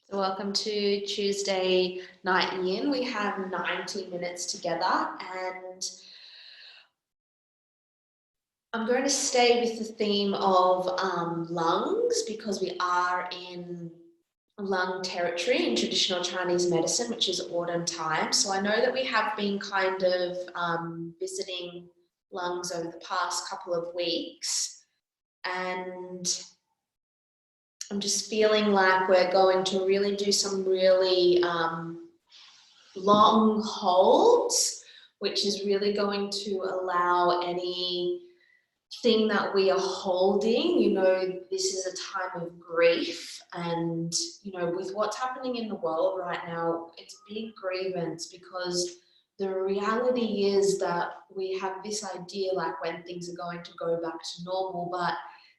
So welcome to Tuesday night yin. We have 90 minutes together and I'm going to stay with the theme of lungs because we are in lung territory in traditional Chinese medicine, which is autumn time. So I know that we have been kind of visiting lungs over the past couple of weeks, and I'm just feeling like we're going to really do some really long holds, which is really going to allow anything that we are holding, this is a time of grief, and with what's happening in the world right now, it's big grievance because the reality is that we have this idea like when things are going to go back to normal, but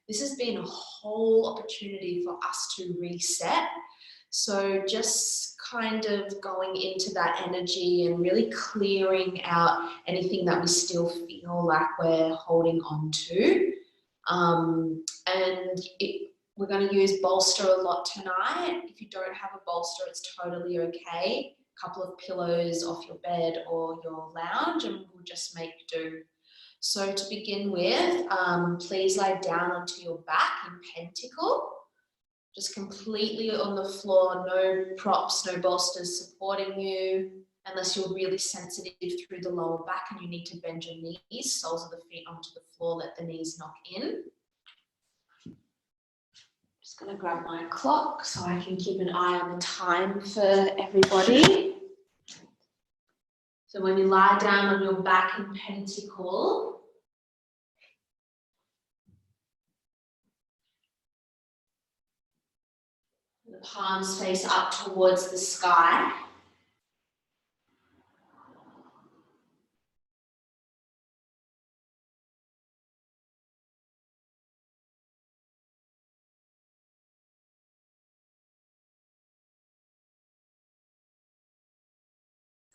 this has been a whole opportunity for us to reset. So just kind of going into that energy and really clearing out anything that we still feel like we're holding on to. We're going to use bolster a lot tonight. If you don't have a bolster, it's totally okay. A couple of pillows off your bed or your lounge, and we'll just make do. So to begin with, please lie down onto your back in pentacle, just completely on the floor, no props, no bolsters supporting you, unless you're really sensitive through the lower back and you need to bend your knees, soles of the feet onto the floor, let the knees knock in. Just going to grab my clock so I can keep an eye on the time for everybody. So when you lie down on your back in pentacle, the palms face up towards the sky.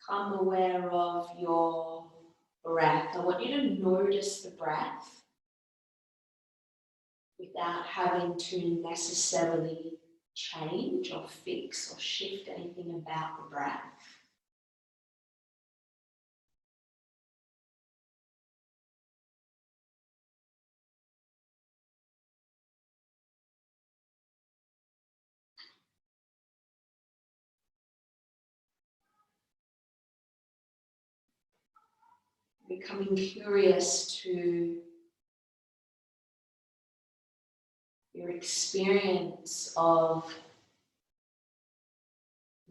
Become aware of your breath. I want you to notice the breath without having to necessarily change or fix or shift anything about the breath. Becoming curious to your experience of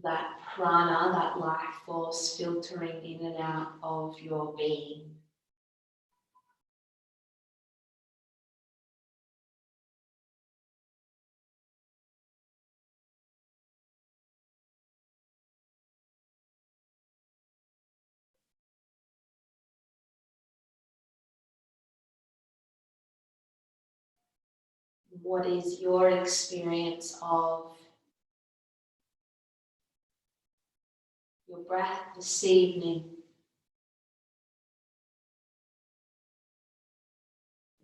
that prana, that life force filtering in and out of your being. What is your experience of your breath this evening?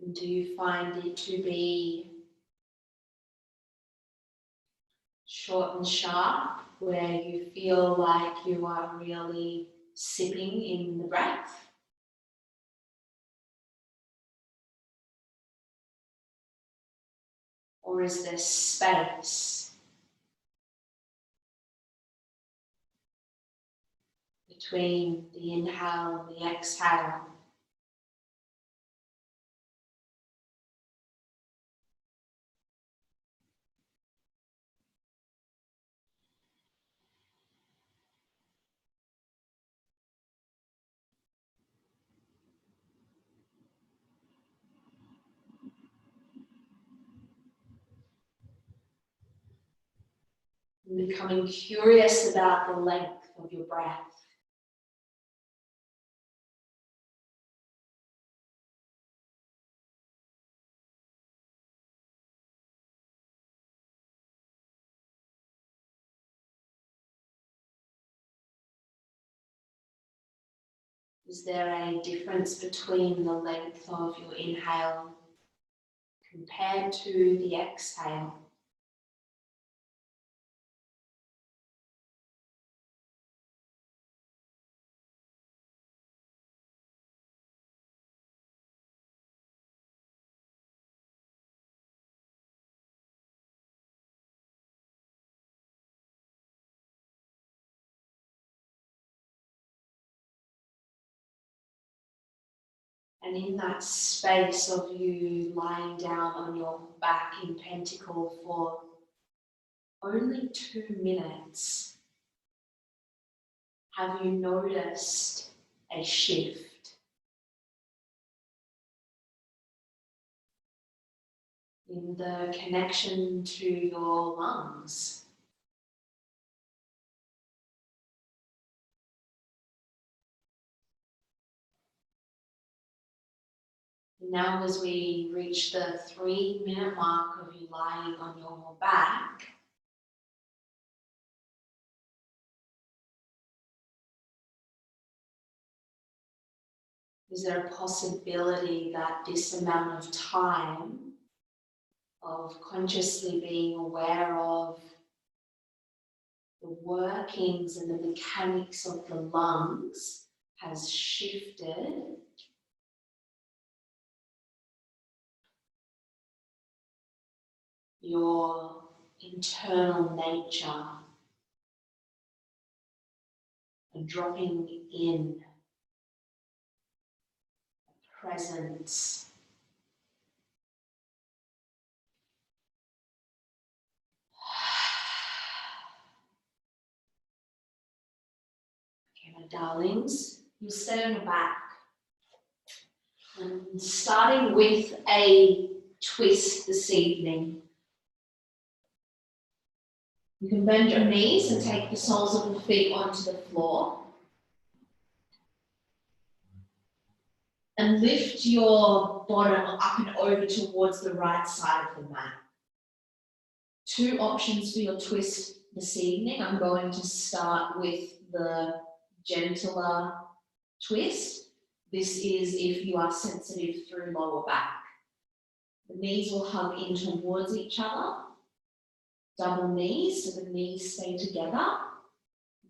And do you find it to be short and sharp, where you feel like you are really sipping in the breath? Or is there space between the inhale and the exhale? And becoming curious about the length of your breath. Is there a difference between the length of your inhale compared to the exhale? And in that space of you lying down on your back in pentacle for only 2 minutes, have you noticed a shift in the connection to your lungs? Now, as we reach the 3-minute mark of you lying on your back, is there a possibility that this amount of time of consciously being aware of the workings and the mechanics of the lungs has shifted your internal nature, a dropping in, a presence. Okay, my darlings, you stay on your back. And starting with a twist this evening. You can bend your knees and take the soles of your feet onto the floor. And lift your bottom up and over towards the right side of the mat. 2 options for your twist this evening. I'm going to start with the gentler twist. This is if you are sensitive through lower back. The knees will hug in towards each other. Double knees, so the knees stay together.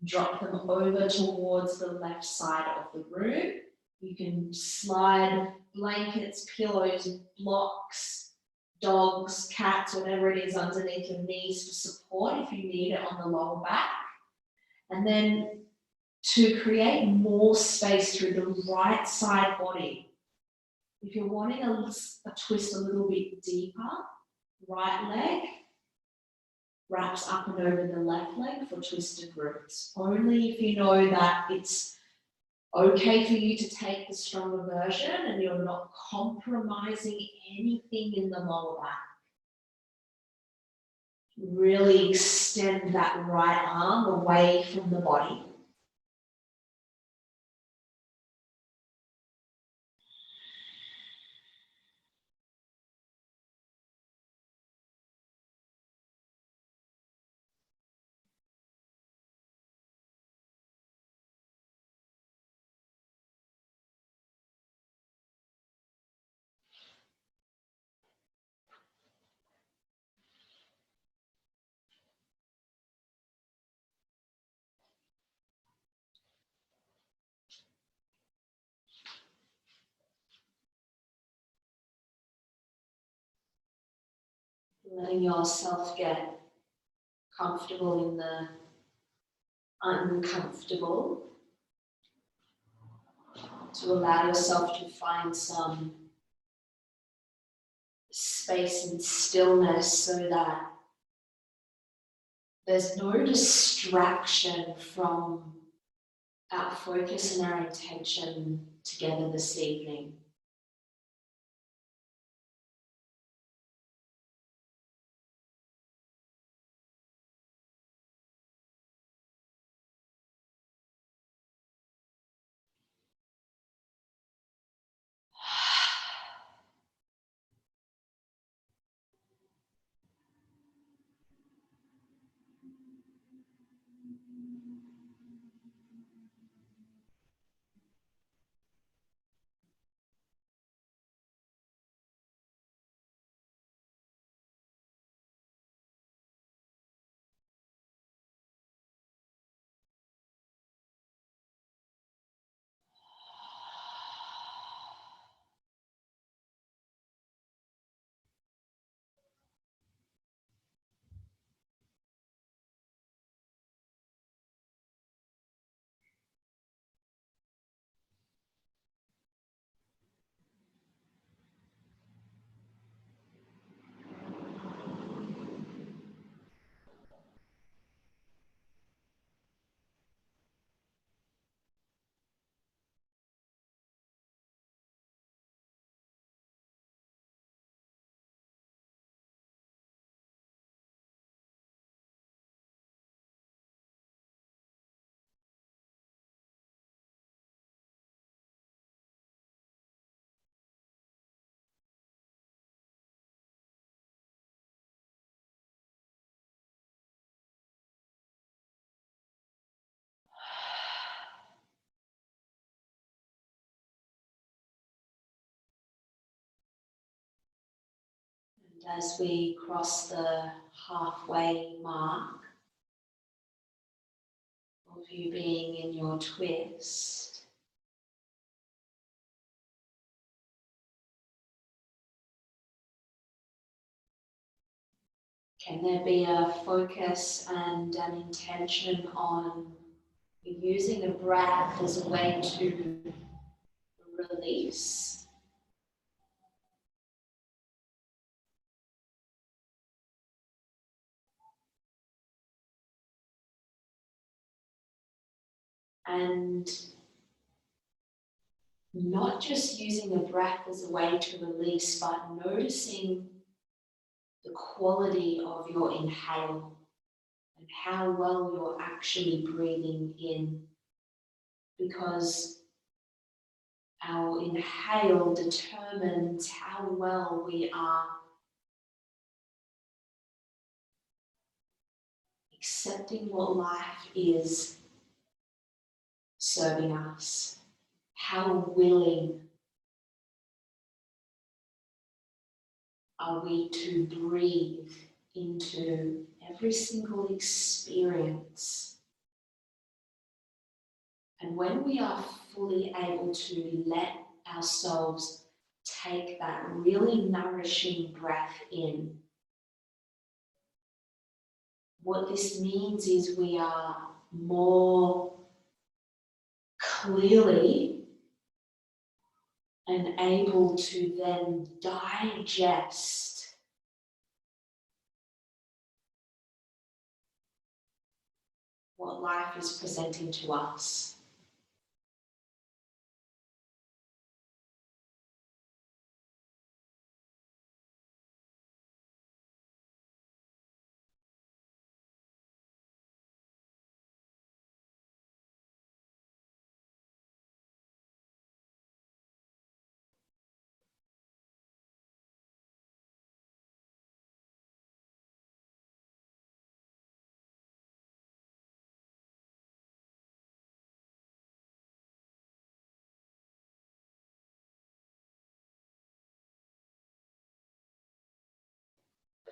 Drop them over towards the left side of the room. You can slide blankets, pillows, blocks, dogs, cats, whatever it is underneath your knees for support if you need it on the lower back. And then to create more space through the right side body, if you're wanting a twist a little bit deeper, right leg wraps up and over the left leg for twisted roots. Only if you know that it's okay for you to take the stronger version and you're not compromising anything in the lower back. Really extend that right arm away from the body. Letting yourself get comfortable in the uncomfortable, to allow yourself to find some space and stillness so that there's no distraction from our focus and our intention together this evening. As we cross the halfway mark of you being in your twist, can there be a focus and an intention on using the breath as a way to release? And not just using the breath as a way to release, but noticing the quality of your inhale and how well you're actually breathing in, because our inhale determines how well we are accepting what life is serving us, how willing are we to breathe into every single experience. And when we are fully able to let ourselves take that really nourishing breath in, what this means is we are more clearly and able to then digest what life is presenting to us.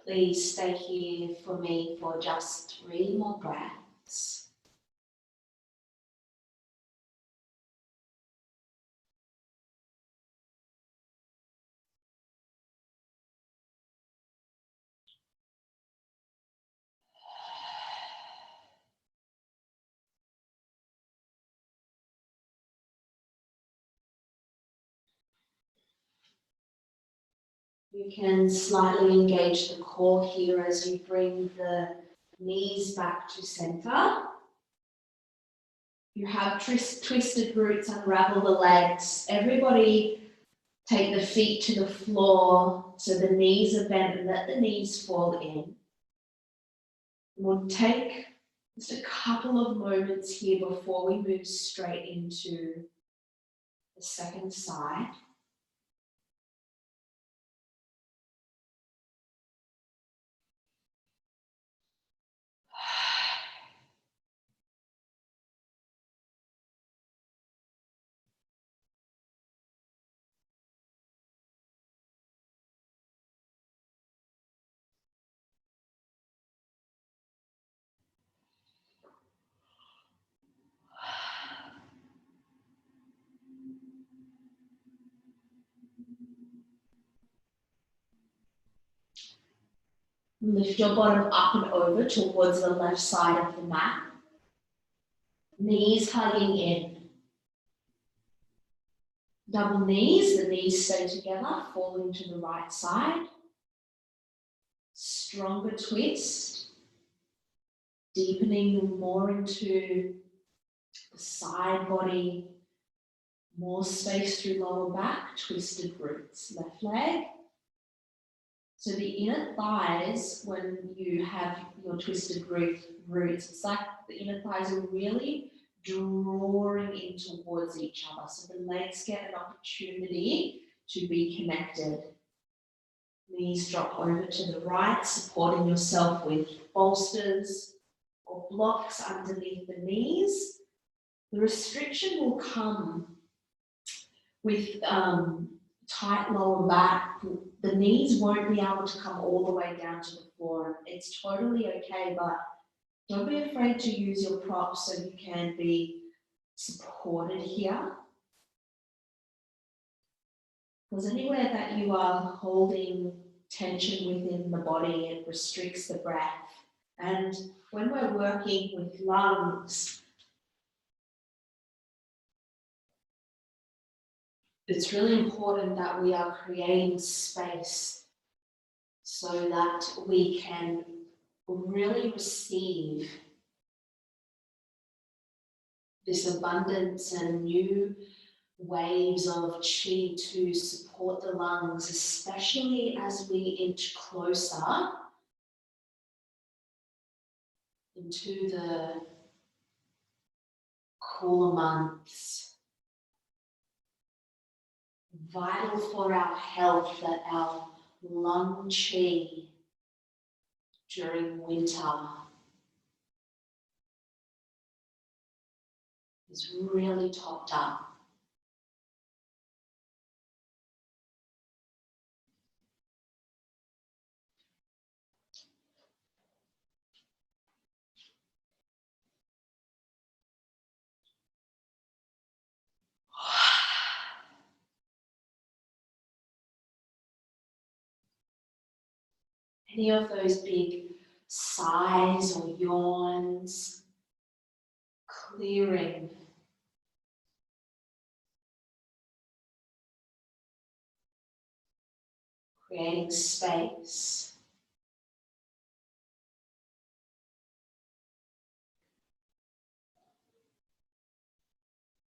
Please stay here for me for just 3 more breaths. You can slightly engage the core here as you bring the knees back to center. You have twisted roots, unravel the legs. Everybody take the feet to the floor so the knees are bent and let the knees fall in. We'll take just a couple of moments here before we move straight into the second side. Lift your bottom up and over towards the left side of the mat. Knees hugging in. Double knees, the knees stay together, falling to the right side. Stronger twist. Deepening more into the side body. More space through lower back, twisted roots. Left leg. So the inner thighs, when you have your twisted roots, it's like the inner thighs are really drawing in towards each other. So the legs get an opportunity to be connected. Knees drop over to the right, supporting yourself with bolsters or blocks underneath the knees. The restriction will come with tight lower back, the knees won't be able to come all the way down to the floor. It's totally okay, but don't be afraid to use your props so you can be supported here. Because anywhere that you are holding tension within the body, it restricts the breath. And when we're working with lungs, it's really important that we are creating space so that we can really receive this abundance and new waves of chi to support the lungs, especially as we inch closer into the cooler months. Vital for our health that our lung chi during winter is really topped up. Any of those big sighs or yawns, clearing. Creating space.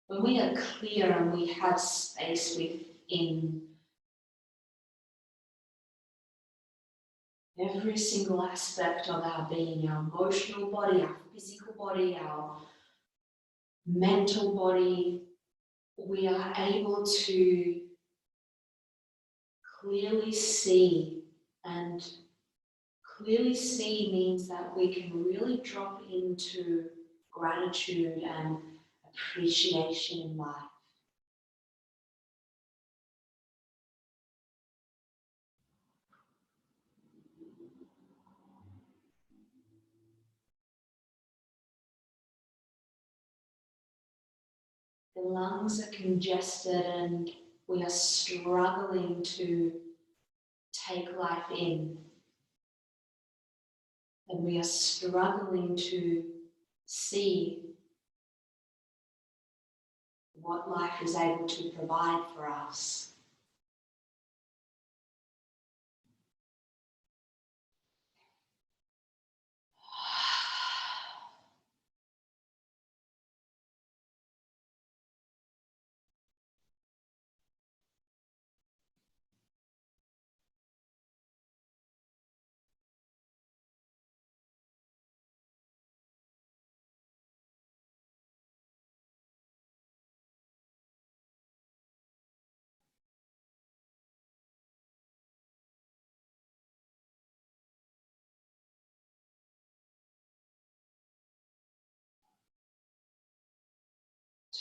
When we are clear and we have space within every single aspect of our being, our emotional body, our physical body, our mental body, we are able to clearly see, and clearly see means that we can really drop into gratitude and appreciation in life. The lungs are congested and we are struggling to take life in. And we are struggling to see what life is able to provide for us.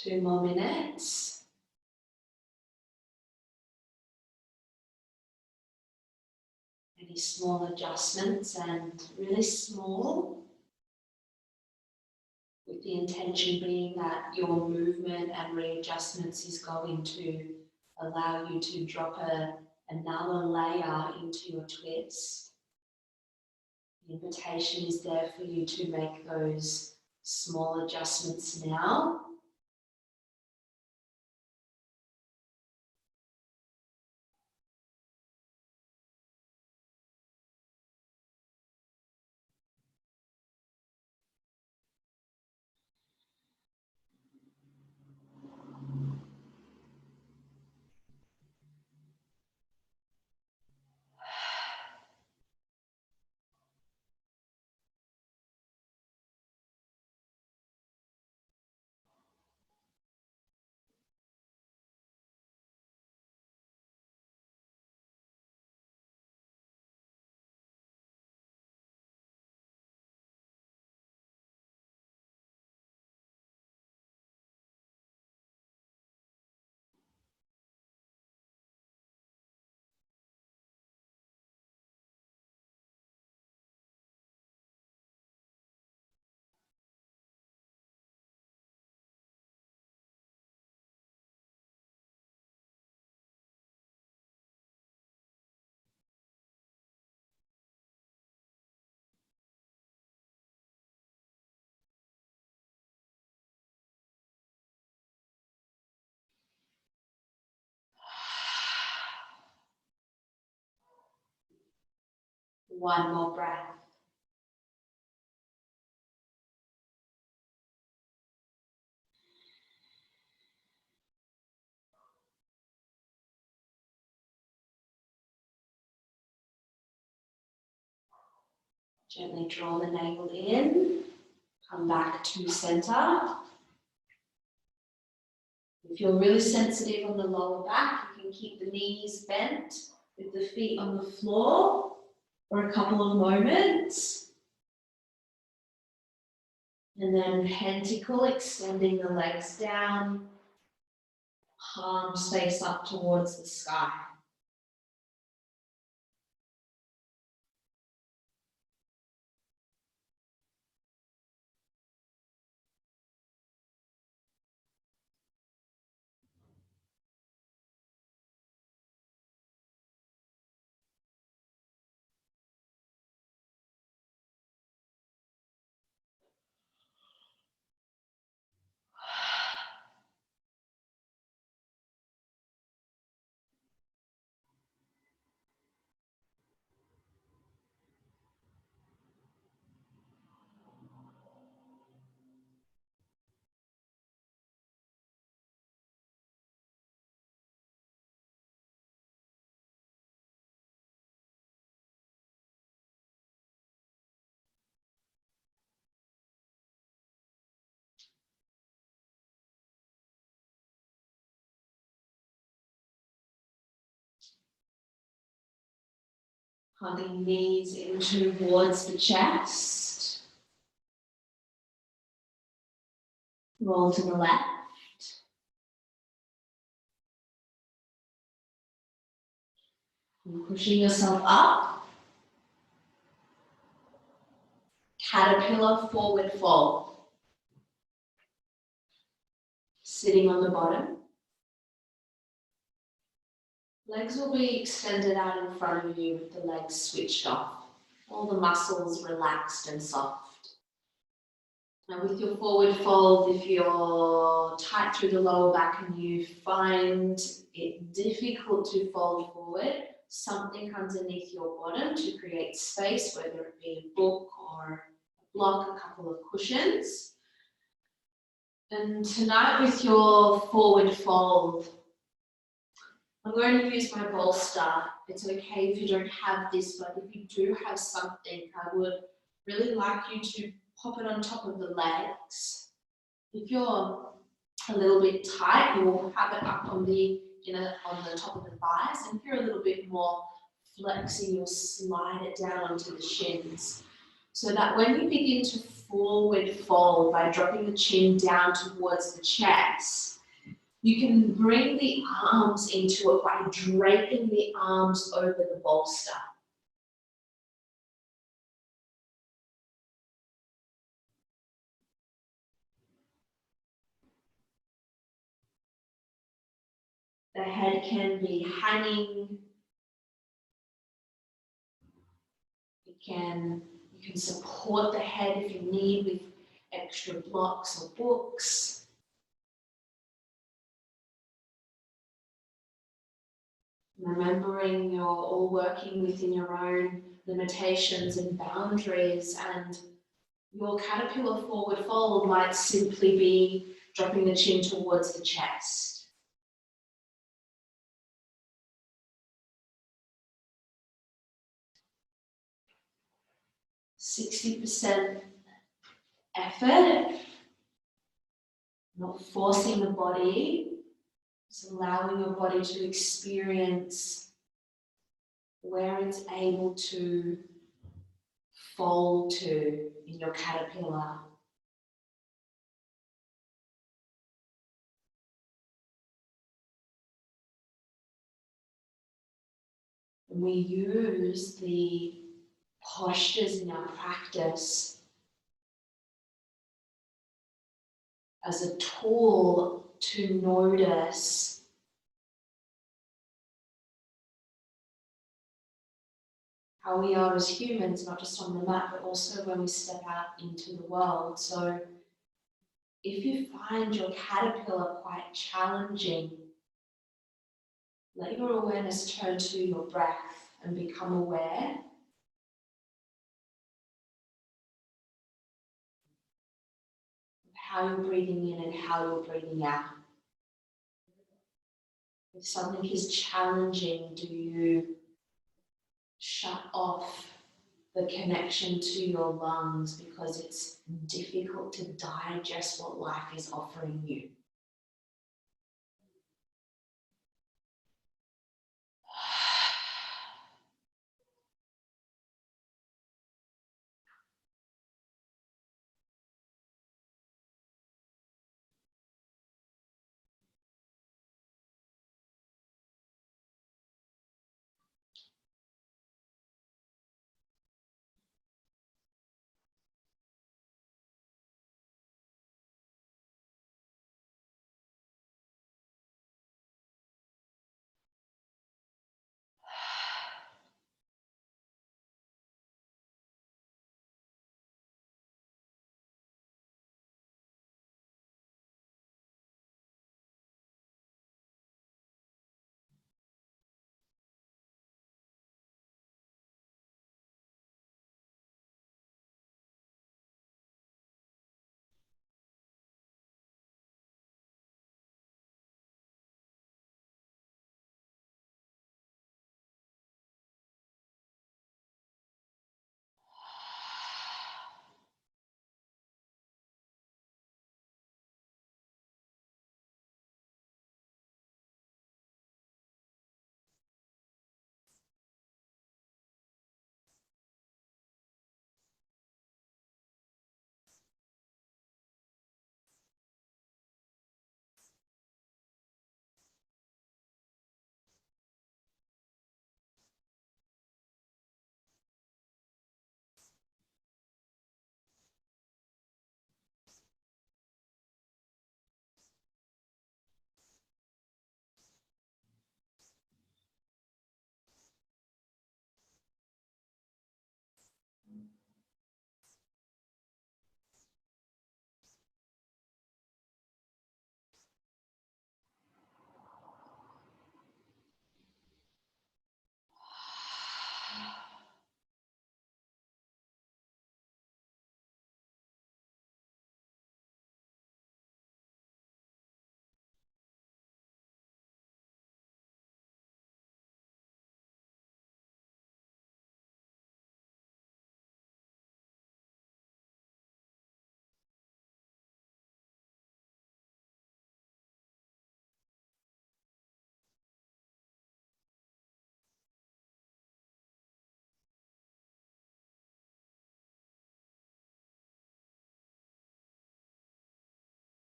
Two more minutes. Any small adjustments, and really small, with the intention being that your movement and readjustments is going to allow you to drop another layer into your twist. The invitation is there for you to make those small adjustments now. One more breath. Gently draw the navel in, come back to center. If you're really sensitive on the lower back, you can keep the knees bent with the feet on the floor for a couple of moments. And then pentacle, extending the legs down, palms face up towards the sky. Hugging knees in towards the chest. Roll to the left. And pushing yourself up. Caterpillar forward fold. Sitting on the bottom. Legs will be extended out in front of you with the legs switched off. All the muscles relaxed and soft. Now with your forward fold, if you're tight through the lower back and you find it difficult to fold forward, something underneath your bottom to create space, whether it be a book or a block, a couple of cushions. And tonight with your forward fold, I'm going to use my bolster. It's okay if you don't have this, but if you do have something, I would really like you to pop it on top of the legs. If you're a little bit tight, you will have it up on the top of the thighs. And if you're a little bit more flexing, you'll slide it down onto the shins. So that when you begin to forward fold by dropping the chin down towards the chest, you can bring the arms into it by draping the arms over the bolster. The head can be hanging. You can support the head if you need with extra blocks or books. Remembering you're all working within your own limitations and boundaries, and your caterpillar forward fold might simply be dropping the chin towards the chest. %60 effort, not forcing the body, just allowing your body to experience where it's able to fold to in your caterpillar. We use the postures in our practice as a tool to notice how we are as humans, not just on the mat, but also when we step out into the world. So if you find your caterpillar quite challenging, let your awareness turn to your breath and become aware how you're breathing in and how you're breathing out. If something is challenging, do you shut off the connection to your lungs because it's difficult to digest what life is offering you?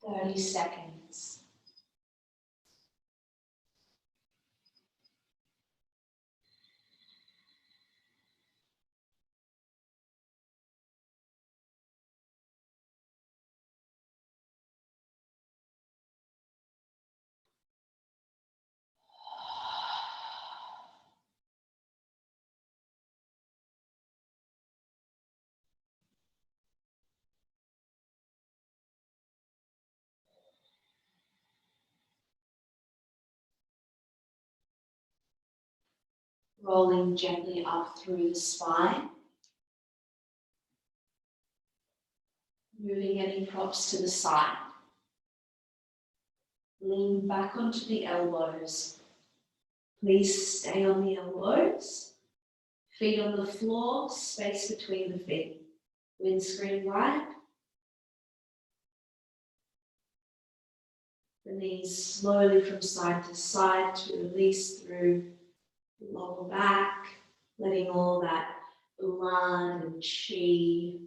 Thirty seconds. Rolling gently up through the spine. Moving any props to the side. Lean back onto the elbows. Please stay on the elbows. Feet on the floor, space between the feet. Windscreen wide. The knees slowly from side to side to release through the lower back, letting all that blood and chi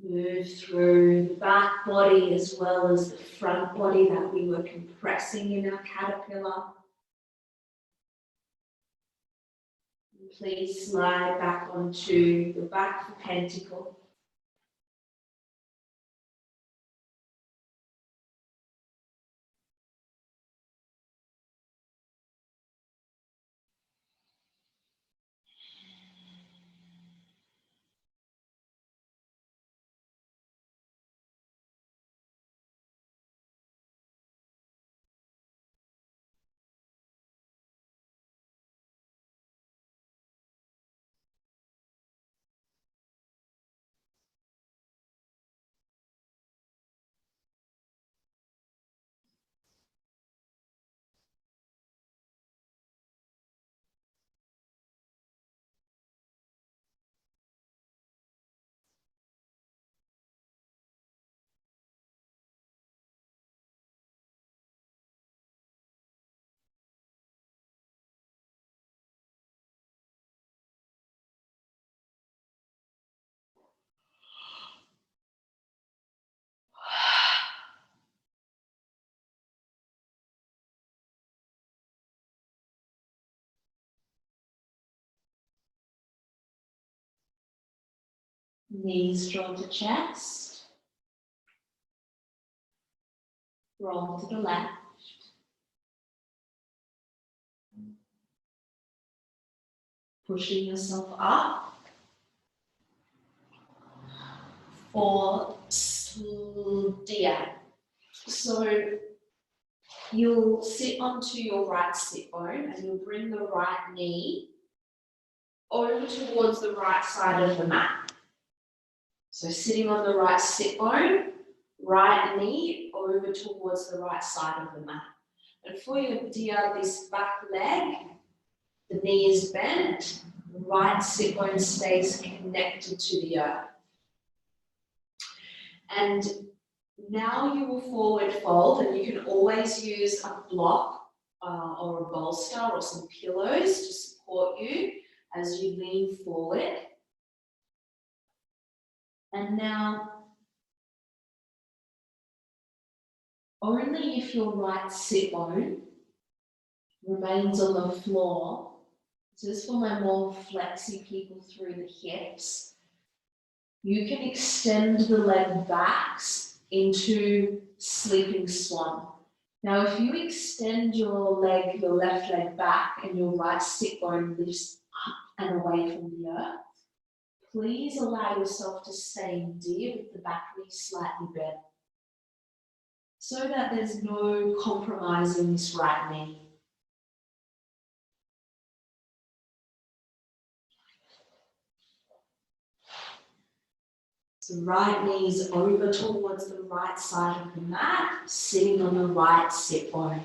move through the back body as well as the front body that we were compressing in our caterpillar. And please slide back onto the back of the pentacle. Knees drawn to chest. Roll to the left. Pushing yourself up. For Sthya. So you'll sit onto your right sit bone and you'll bring the right knee over towards the right side of the mat. So sitting on the right sit bone, right knee over towards the right side of the mat. And for your Dya, this back leg, the knee is bent, right sit bone stays connected to the earth. And now you will forward fold, and you can always use a block or a bolster or some pillows to support you as you lean forward. And now, only if your right sit bone remains on the floor, this is for my more flexy people through the hips, you can extend the leg backs into sleeping swan. Now, if you extend your leg, your left leg back, and your right sit bone lifts up and away from the earth, please allow yourself to stay in deer with the back knee slightly bent, so that there's no compromising this right knee. So right knee's over towards the right side of the mat, sitting on the right sit bone.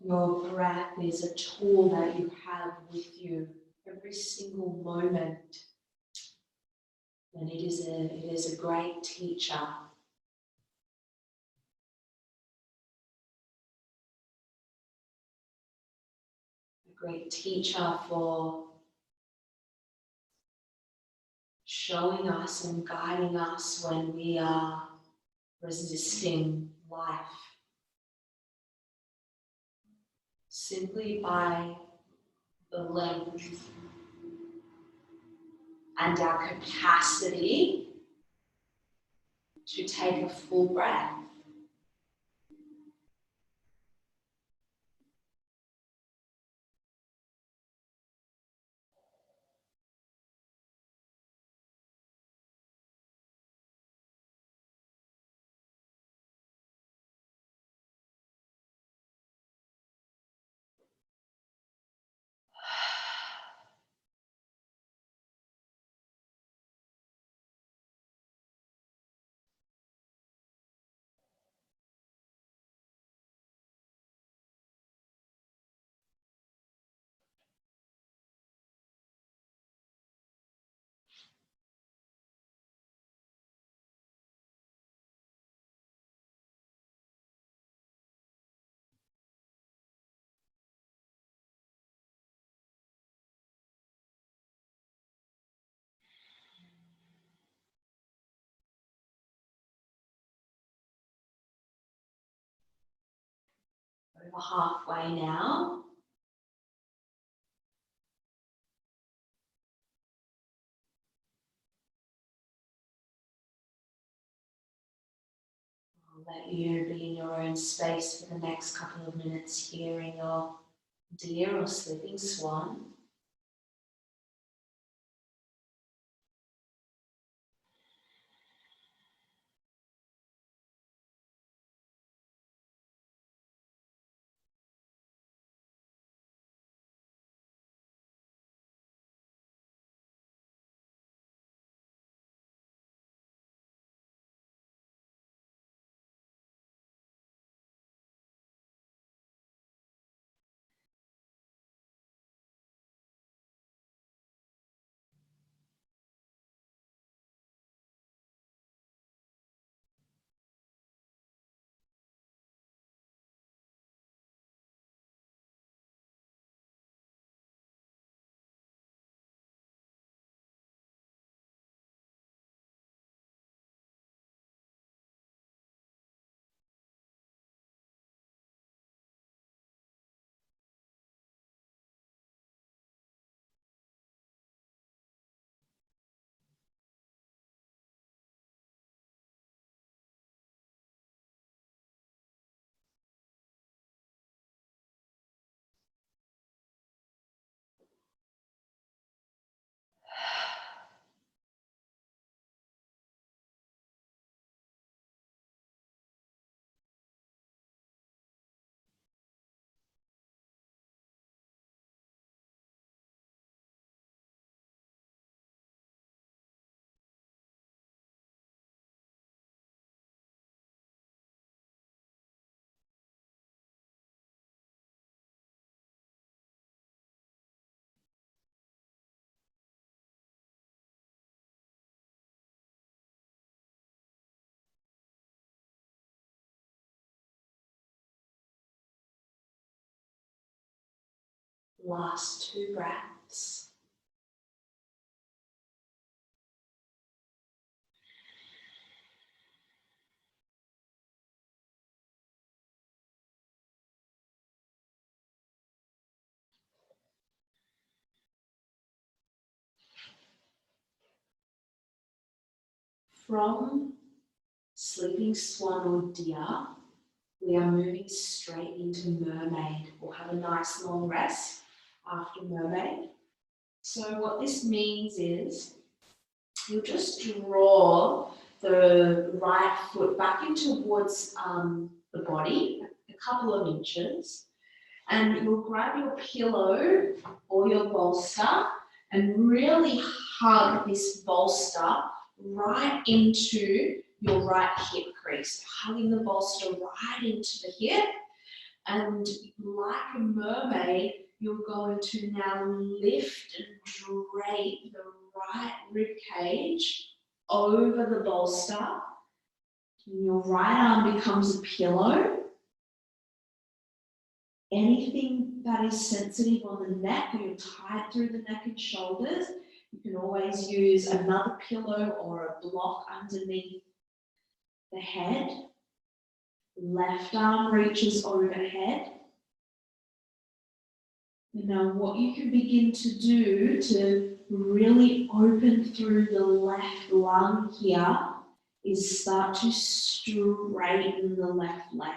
Your breath is a tool that you have with you every single moment. And it is a great teacher. A great teacher for showing us and guiding us when we are resisting life. Simply by the length and our capacity to take a full breath. over halfway now. I'll let you be in your own space for the next couple of minutes here in your deer or sleeping swan. Last 2 breaths. From sleeping swan or deer, we are moving straight into mermaid. We'll have a nice long rest after mermaid. So what this means is you'll just draw the right foot back in towards the body, a couple of inches, and you'll grab your pillow or your bolster and really hug this bolster right into your right hip crease, hugging the bolster right into the hip. And like a mermaid, you're going to now lift and drape the right rib cage over the bolster. And your right arm becomes a pillow. Anything that is sensitive on the neck, or you're tied through the neck and shoulders, you can always use another pillow or a block underneath the head. Left arm reaches overhead. And now what you can begin to do to really open through the left lung here is start to straighten the left leg.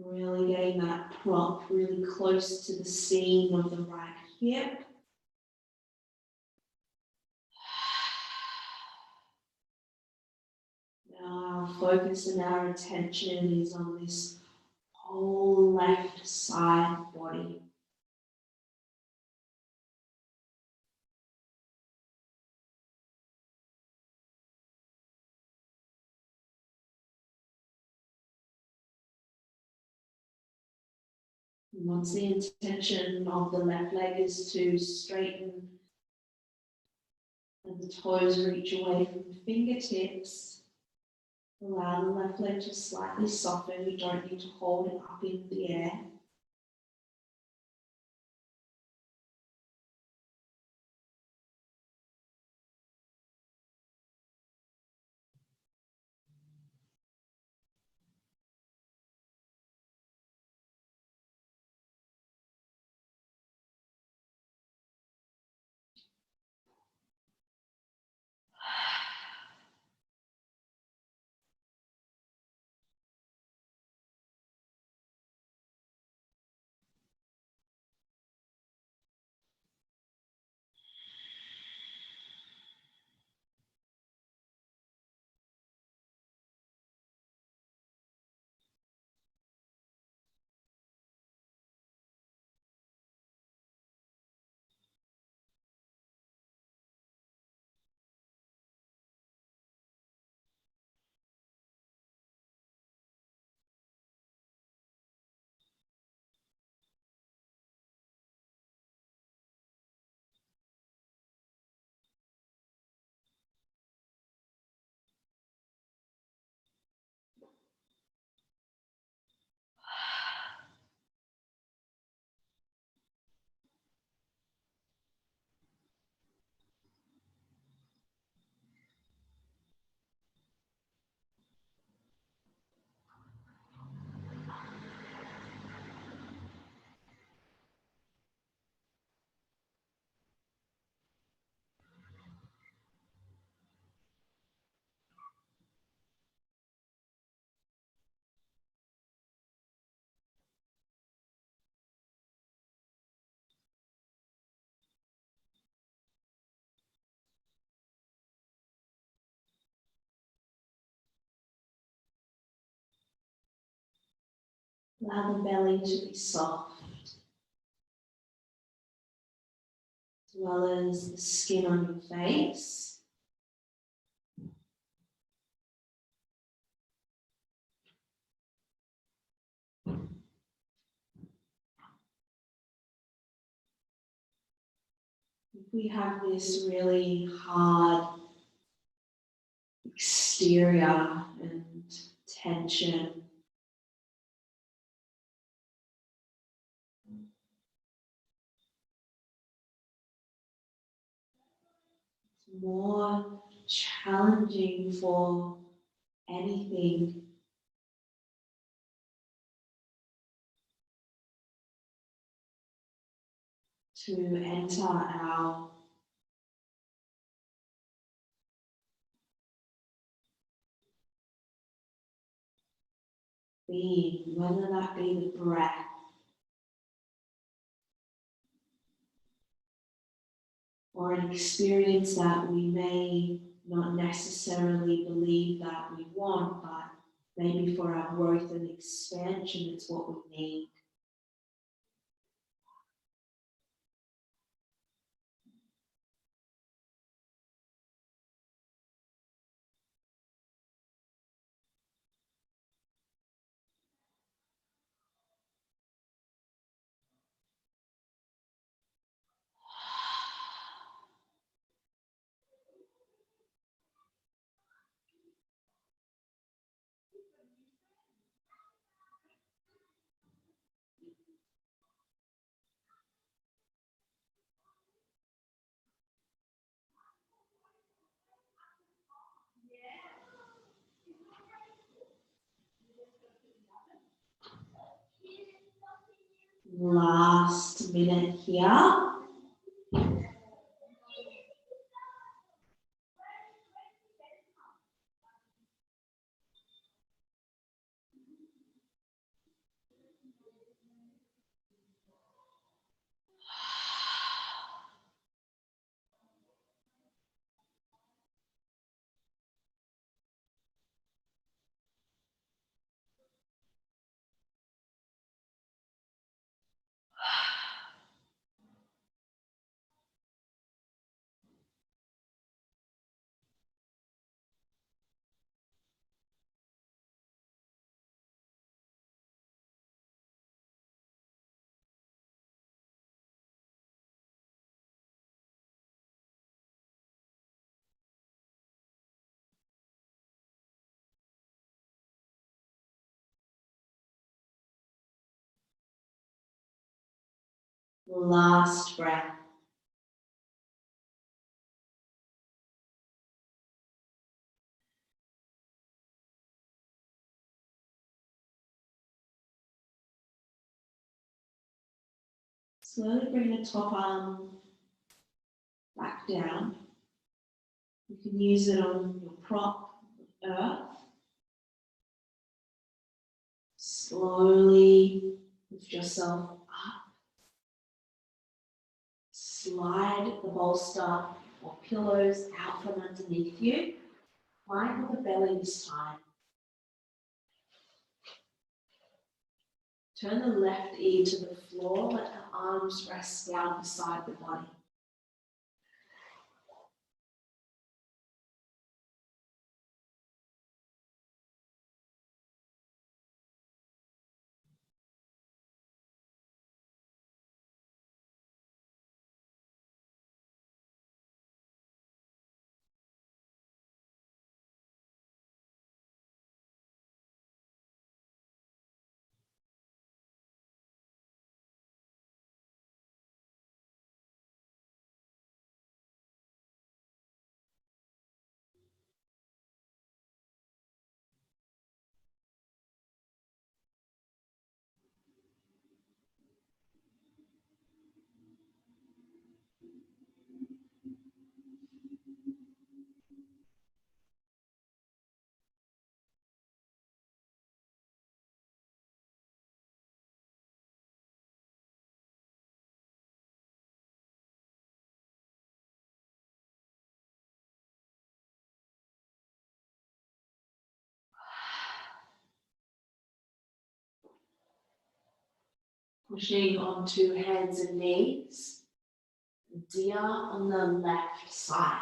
Really getting that prop really close to the seam of the right hip. Now our focus and our attention is on this whole left side body. Once the intention of the left leg is to straighten and the toes reach away from the fingertips, allow the left leg to slightly soften. You don't need to hold it up in the air. Allow the belly to be soft, as well as the skin on your face. If we have this really hard exterior and tension, it's more challenging for anything to enter our being, whether that be the breath or an experience that we may not necessarily believe that we want, but maybe for our growth and expansion, it's what we need. Last minute here. Last breath. Slowly bring the top arm back down. You can use it on your prop, earth. Slowly lift yourself up. Slide the bolster or pillows out from underneath you. Line with the belly this time. Turn the left ear to the floor, let the arms rest down beside the body. Pushing onto hands and knees. Diya on the left side.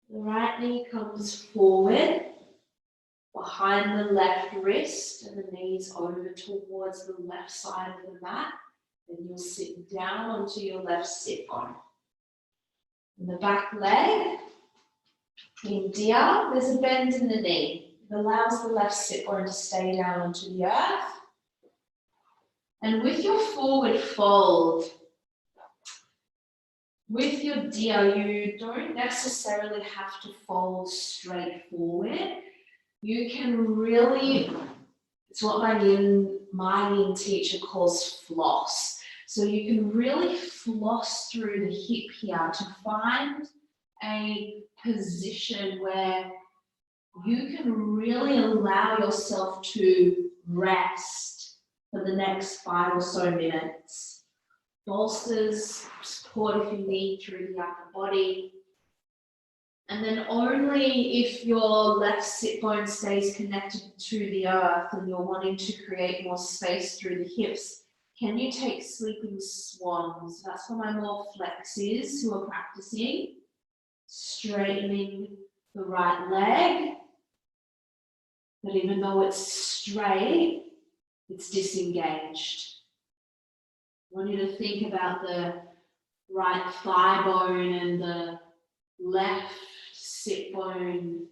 The right knee comes forward, behind the left wrist, and the knees over towards the left side of the mat. Then you'll sit down onto your left sit bone. In the back leg, in Diya, there's a bend in the knee. It allows the left sit bone to stay down onto the earth. And with your forward fold, with your Diya, you don't necessarily have to fold straight forward. You can really, it's what my yin teacher calls floss. So you can really floss through the hip here to find a position where you can really allow yourself to rest for the next 5 or so minutes. Bolsters, support if you need through the upper body. And then only if your left sit bone stays connected to the earth and you're wanting to create more space through the hips, can you take sleeping swans? That's for my more flexes who are practicing. Straightening the right leg. But even though it's straight, it's disengaged. I want you to think about the right thigh bone and the left sit bone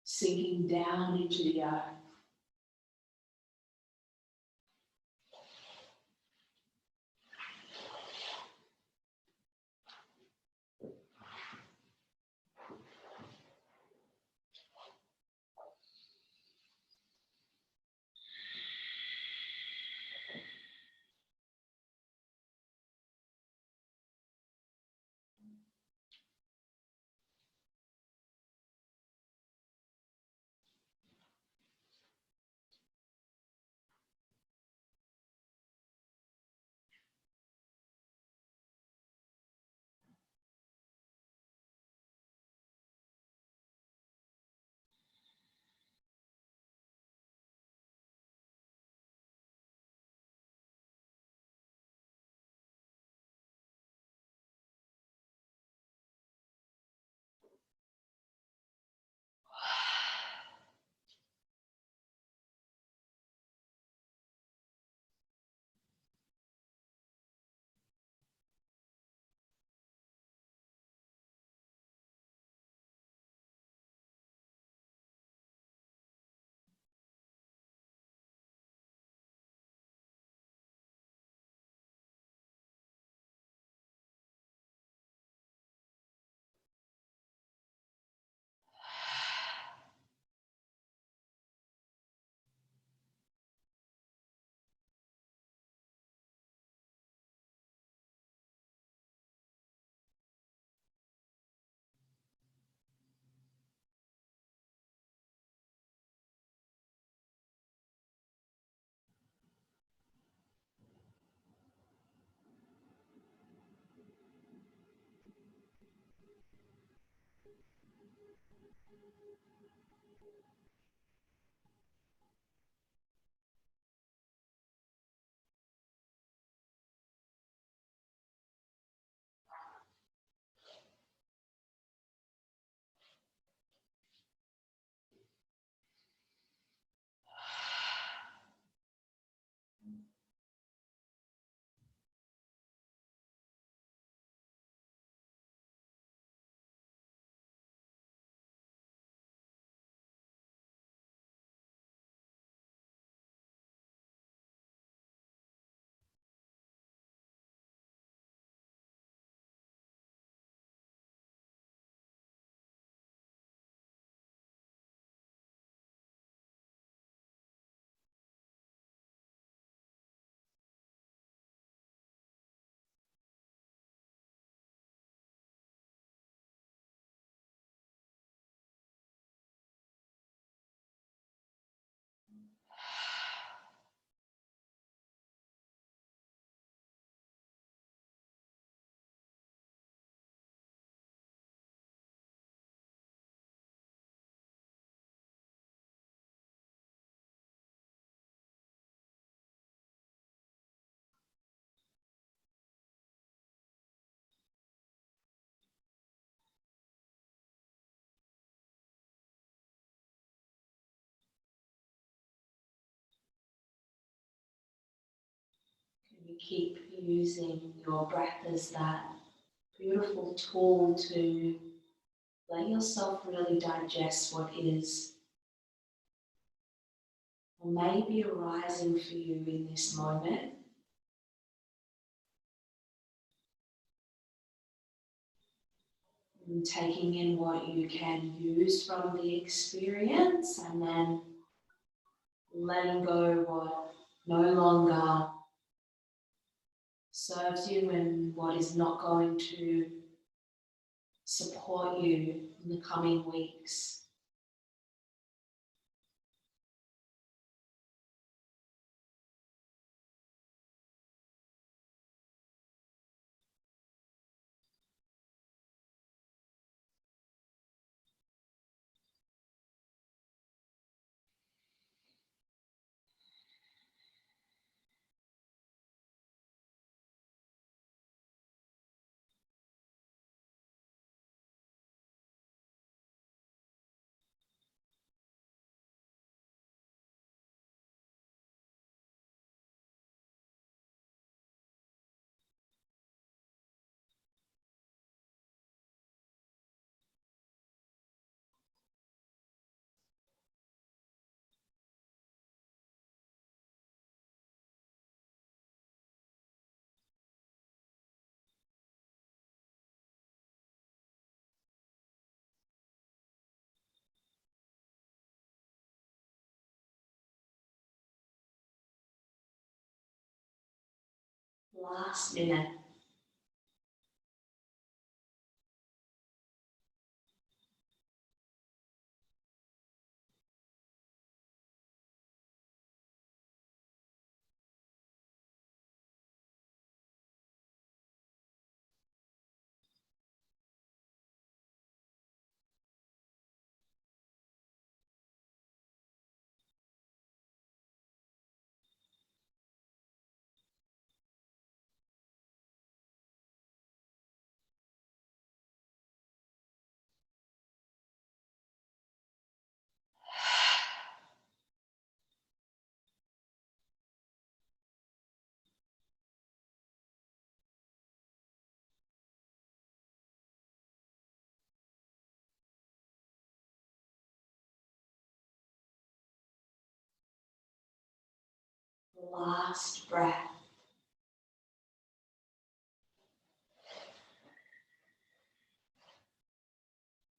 sinking down into the earth. You keep using your breath as that beautiful tool to let yourself really digest what is or may be arising for you in this moment. And taking in what you can use from the experience and then letting go what no longer serves you and what is not going to support you in the coming weeks. Last minute. Last breath.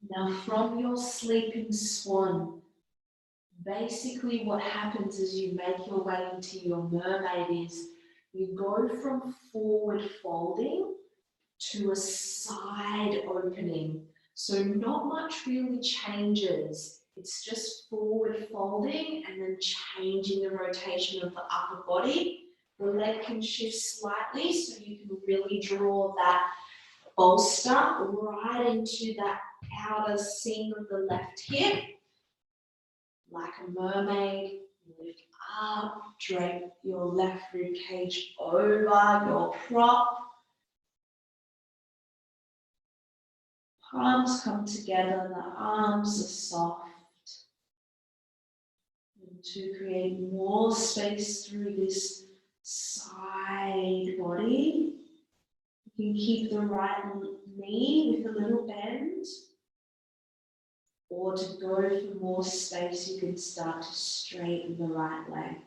Now from your sleeping swan, basically what happens as you make your way into your mermaid is you go from forward folding to a side opening. So not much really changes. It's just forward folding and then changing the rotation of the upper body. The leg can shift slightly so you can really draw that bolster right into that outer seam of the left hip. Like a mermaid, lift up, drape your left rib cage over your prop. Palms come together, the arms are soft. And to create more space through this side body, you can keep the right knee with a little bend. Or to go for more space, you can start to straighten the right leg.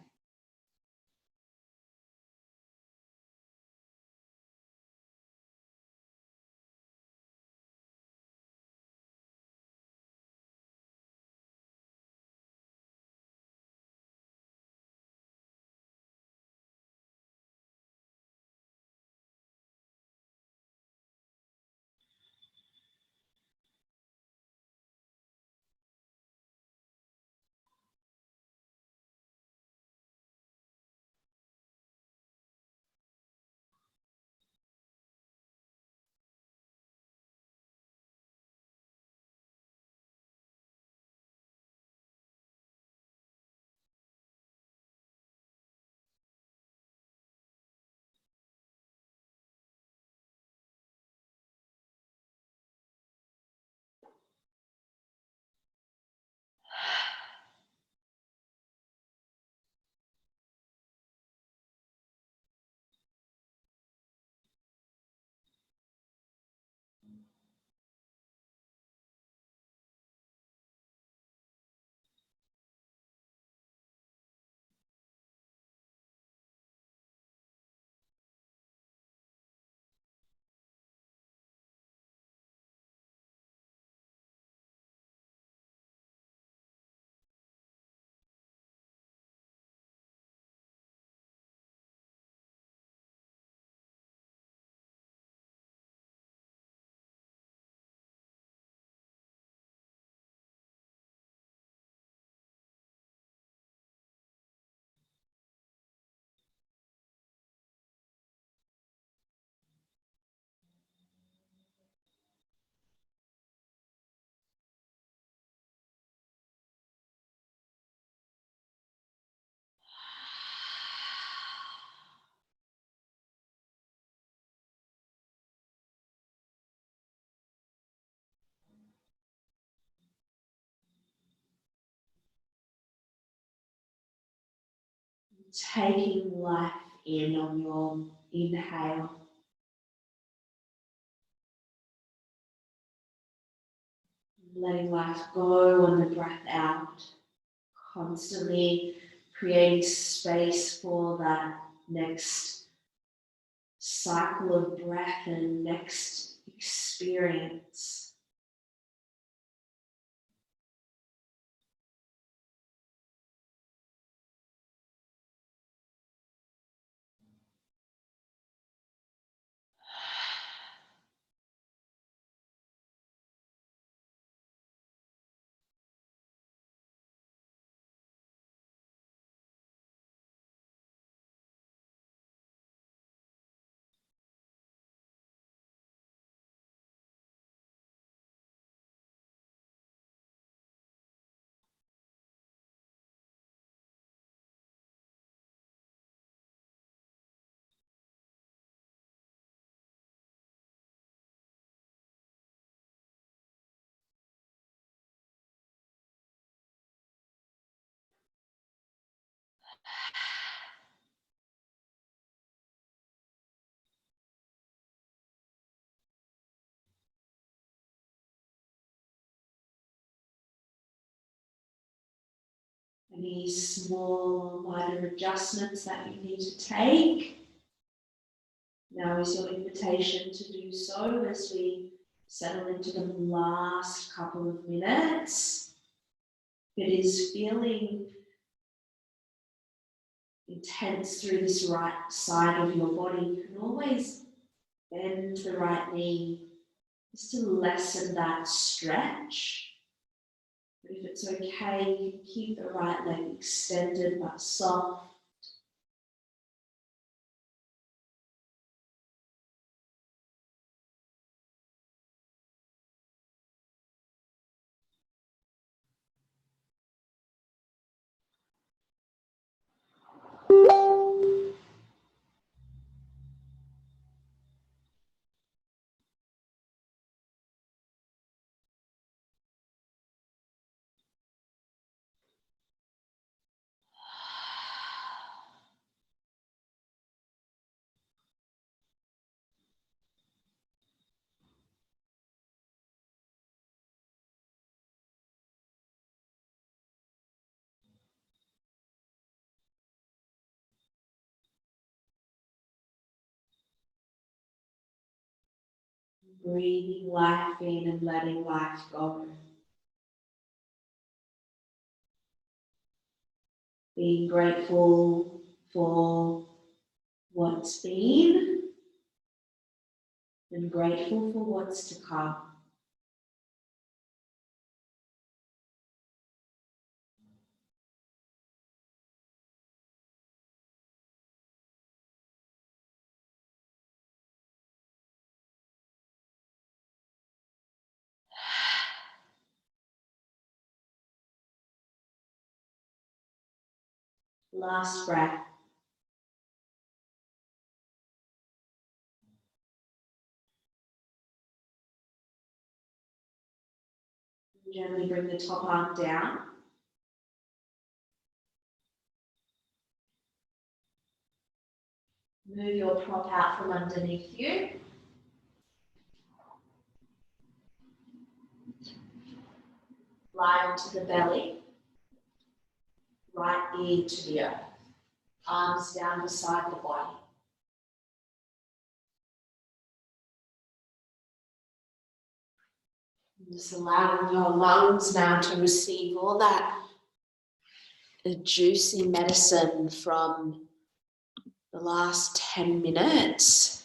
taking life in on your inhale. Letting life go on the breath out. Constantly creating space for that next cycle of breath and next experience. Any small minor adjustments that you need to take. Now is your invitation to do so as we settle into the last couple of minutes. It is feeling intense through this right side of your body. You can always bend the right knee just to lessen that stretch. But if it's okay, you can keep the right leg extended but soft. Breathing life in and letting life go. Being grateful for what's been and grateful for what's to come. Last breath. Gently bring the top arm down. Move your prop out from underneath you. Lie onto the belly. Right ear to the earth. Arms down beside the body. Just allowing your lungs now to receive all that juicy medicine from the last 10 minutes.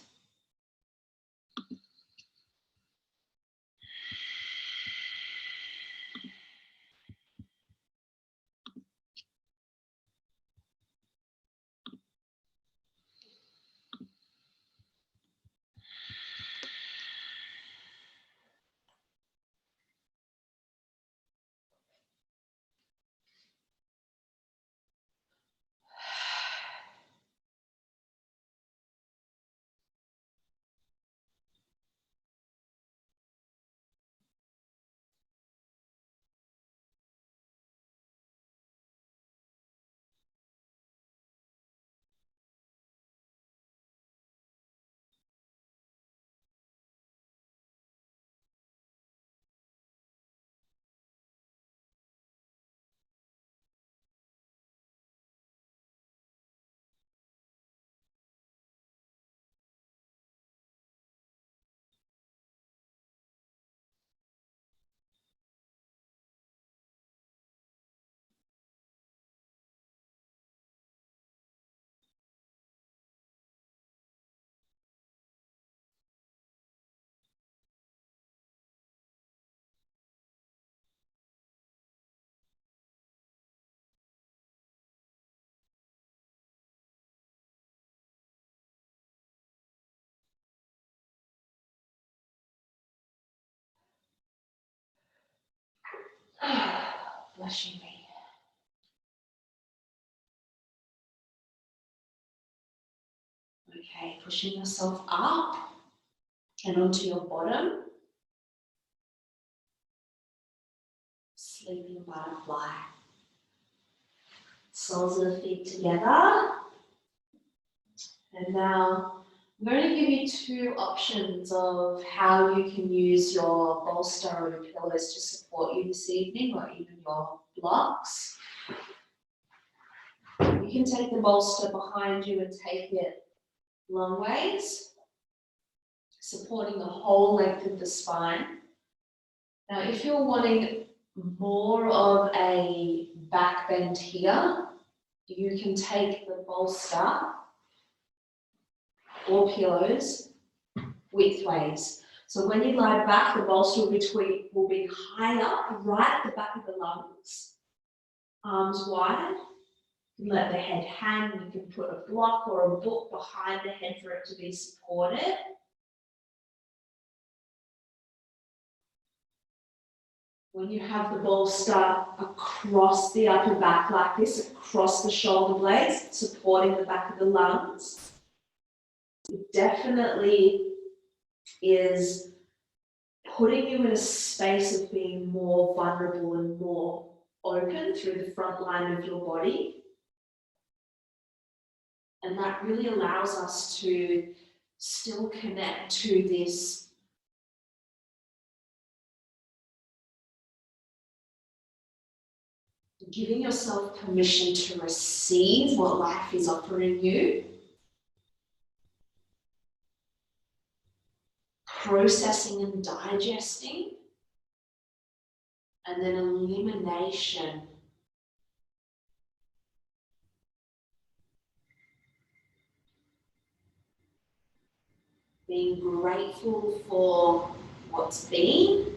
flashing me. Okay, pushing yourself up and onto your bottom. Sleeping butterfly. Soles of the feet together. And now I'm going to give you two options of how you can use your bolster or your pillows to support you this evening, or even your blocks. You can take the bolster behind you and take it long ways, supporting the whole length of the spine. Now, if you're wanting more of a back bend here, you can take the bolster or pillows widthways. So when you lie back, the bolster will be high up, right at the back of the lungs, arms wide. You can let the head hang, you can put a block or a book behind the head for it to be supported. When you have the bolster across the upper back like this, across the shoulder blades, supporting the back of the lungs, it definitely is putting you in a space of being more vulnerable and more open through the front line of your body. And that really allows us to still connect to this giving yourself permission to receive what life is offering you, processing and digesting, and then elimination. Being grateful for what's been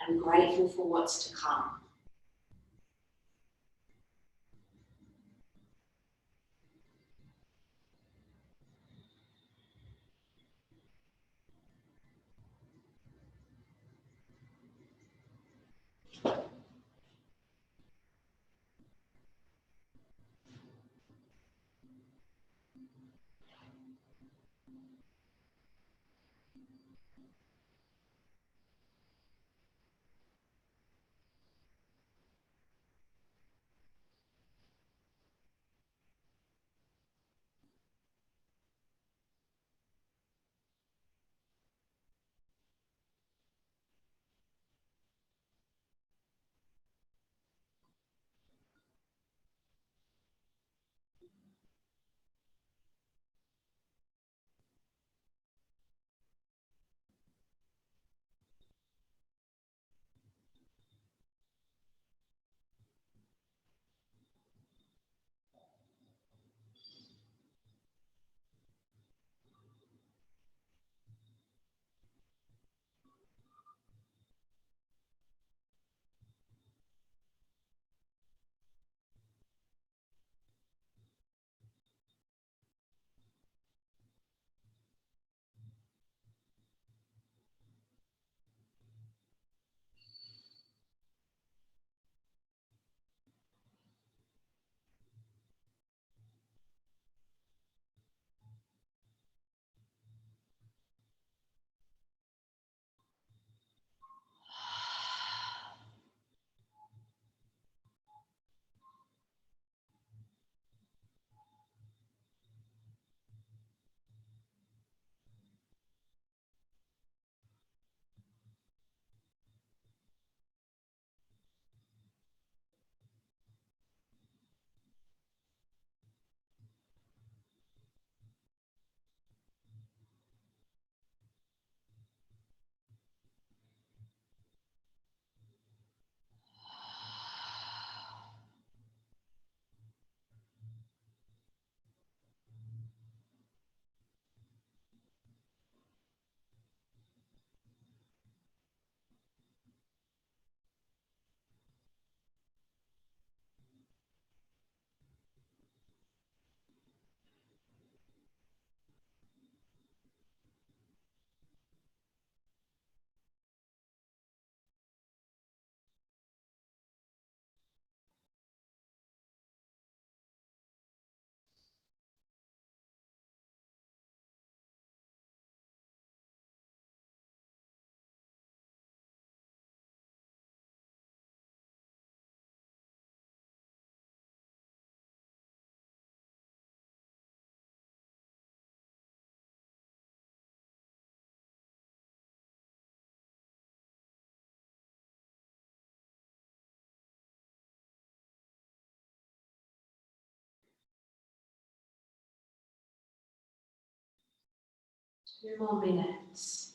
and grateful for what's to come. 2 more minutes.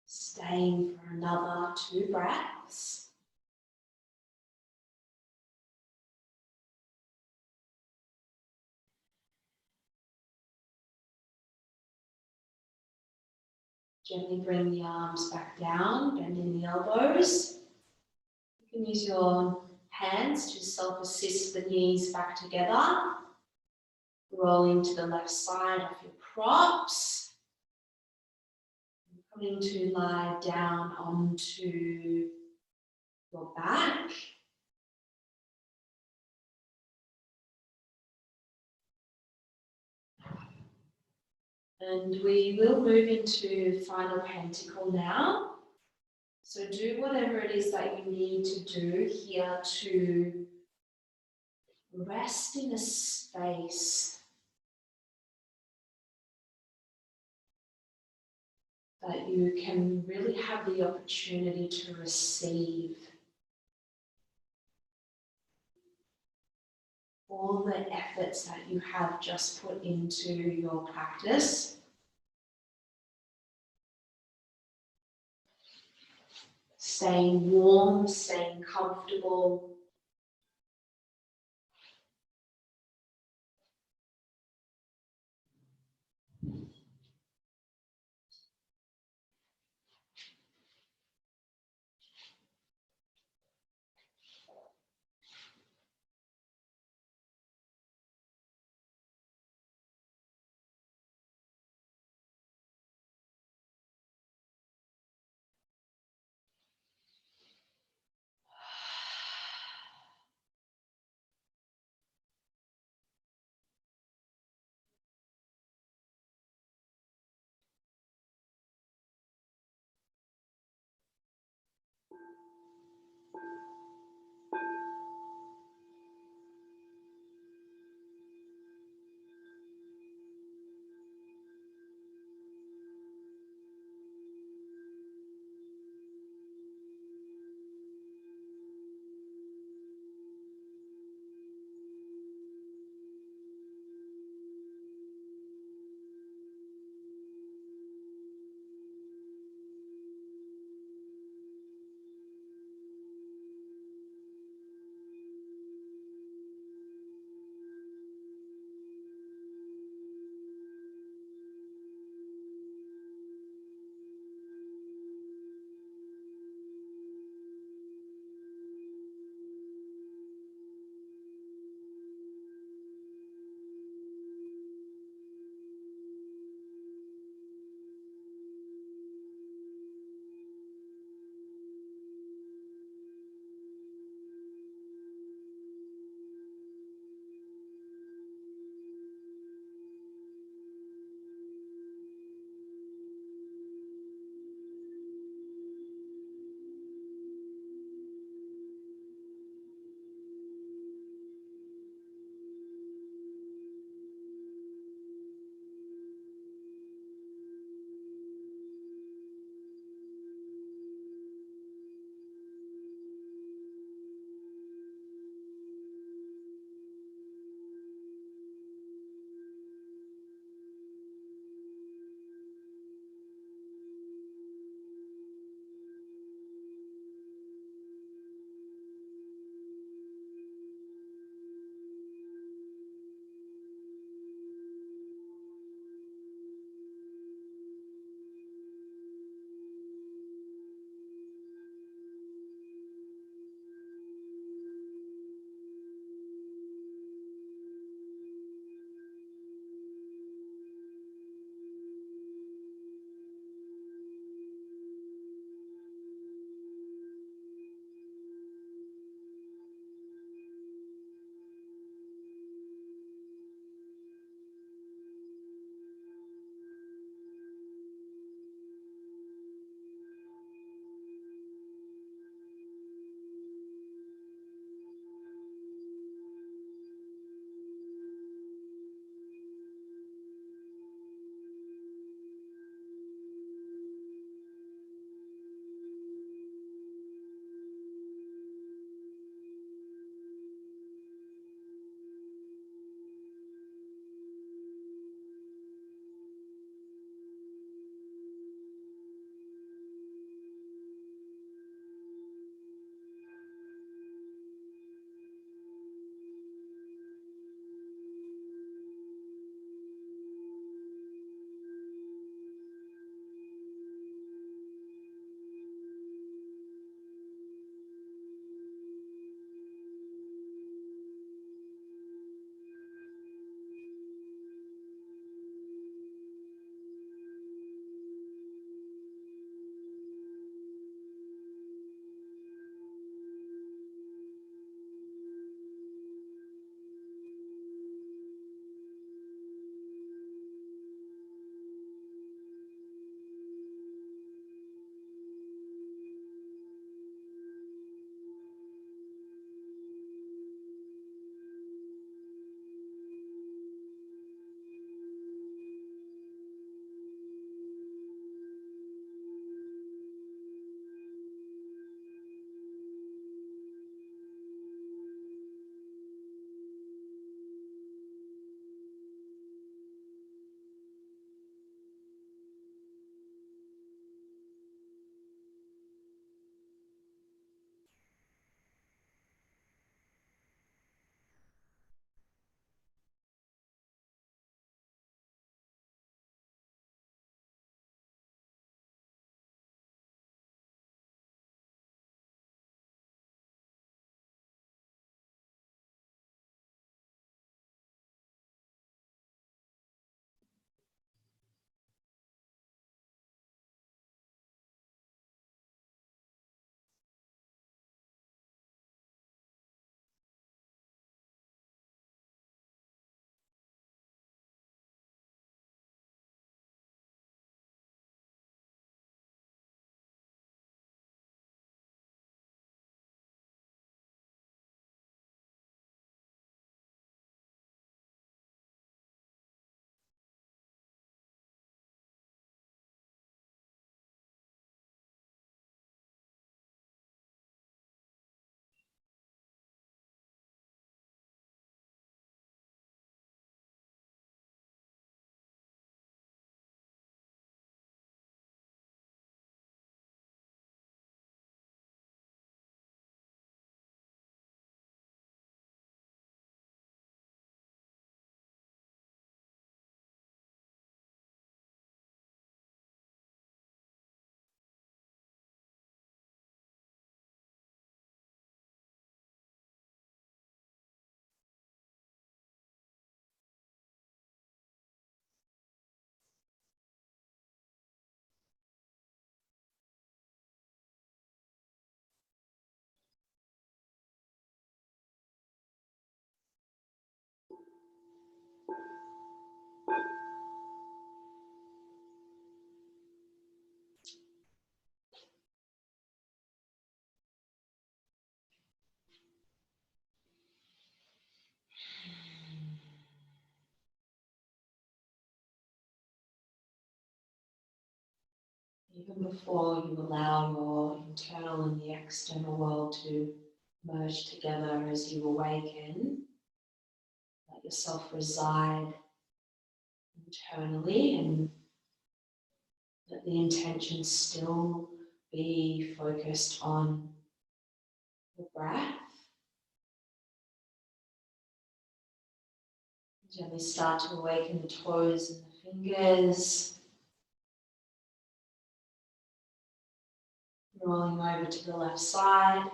Staying for another 2 breaths. Gently bring the arms back down, bending the elbows. You can use your hands to self-assist the knees back together. Rolling to the left side of your props. Coming to lie down onto your back. And we will move into final pentacle now. So do whatever it is that you need to do here to rest in a space that you can really have the opportunity to receive all the efforts that you have just put into your practice. Staying warm, staying comfortable. Even before you allow your internal and the external world to merge together as you awaken, let yourself reside internally and let the intention still be focused on the breath. Gently start to awaken the toes and the fingers. Rolling over to the left side.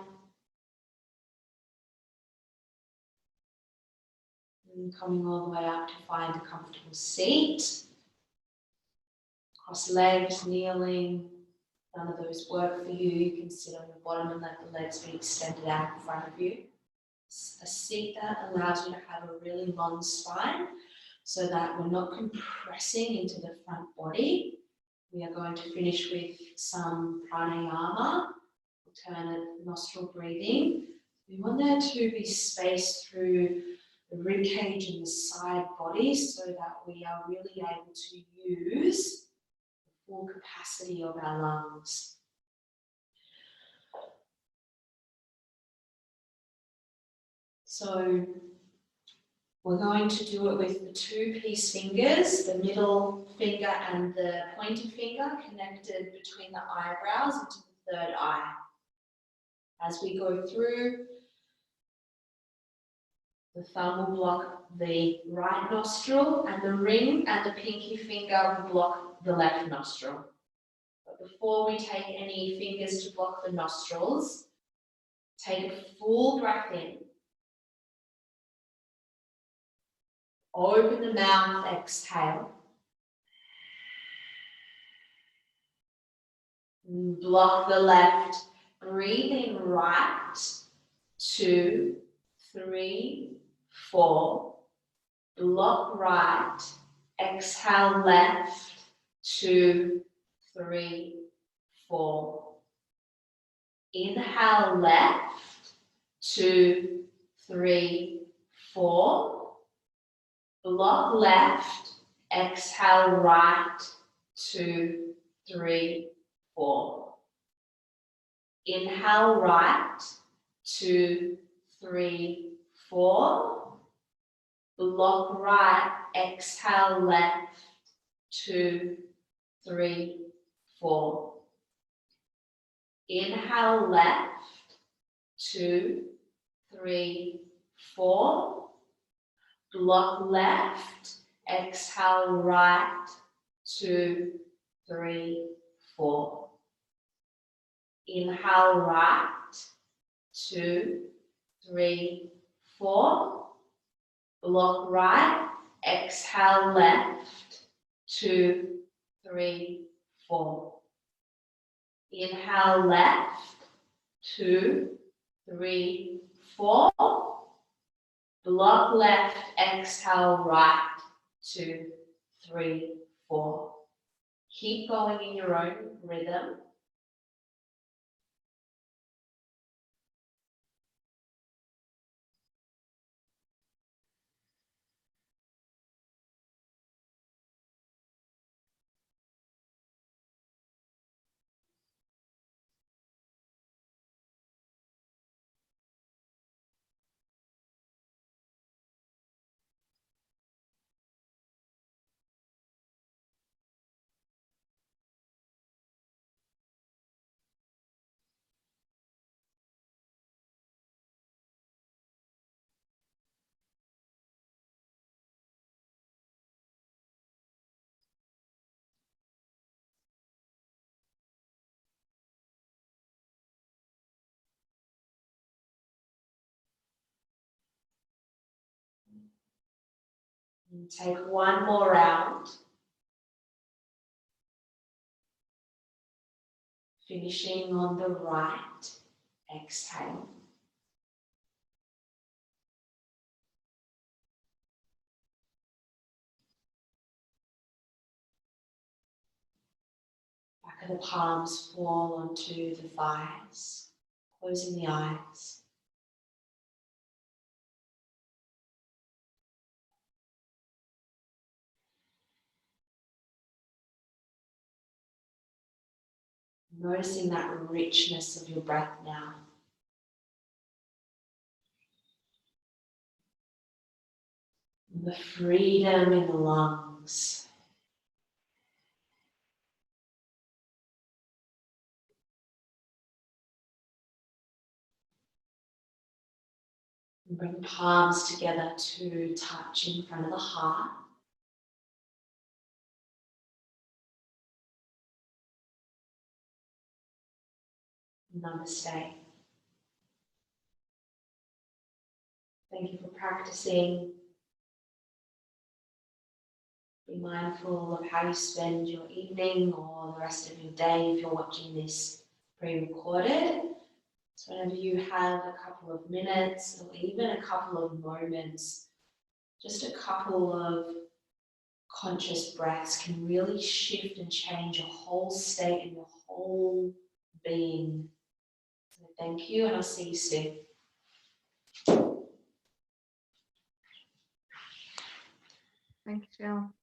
And coming all the way up to find a comfortable seat. Cross legs, kneeling. None of those work for you. You can sit on the bottom and let the legs be extended out in front of you. A seat that allows you to have a really long spine so that we're not compressing into the front body. We are going to finish with some pranayama, alternate nostril breathing. We want there to be space through the rib cage and the side body so that we are really able to use the full capacity of our lungs. So we're going to do it with the two-piece fingers, the middle finger and the pointer finger connected between the eyebrows into the third eye. As we go through, the thumb will block the right nostril and the ring and the pinky finger will block the left nostril. But before we take any fingers to block the nostrils, take a full breath in. Open the mouth, exhale. Block the left. Breathe in right. 2, 3, 4. Block right. Exhale left. 2, 3, 4. Inhale left. 2, 3, 4. Block left, exhale right, 2, 3, 4. Inhale right, 2, 3, 4. Block right, exhale left, 2, 3, 4. Inhale left, 2, 3, 4. Block left, exhale right, 2, 3, 4. Inhale right, 2, 3, 4. Block right, exhale left, 2, 3, 4. Inhale left, 2, 3, 4. Block left, exhale right, 2, 3, 4. Keep going in your own rhythm. And take one more round. Finishing on the right, exhale. Back of the palms fall onto the thighs, closing the eyes. Noticing that richness of your breath now. The freedom in the lungs. And bring palms together to touch in front of the heart. Namaste. Thank you for practicing. Be mindful of how you spend your evening or the rest of your day if you're watching this pre-recorded. So whenever you have a couple of minutes or even a couple of moments, just a couple of conscious breaths can really shift and change your whole state and your whole being. So thank you, and I'll see you soon. Thanks, Jill.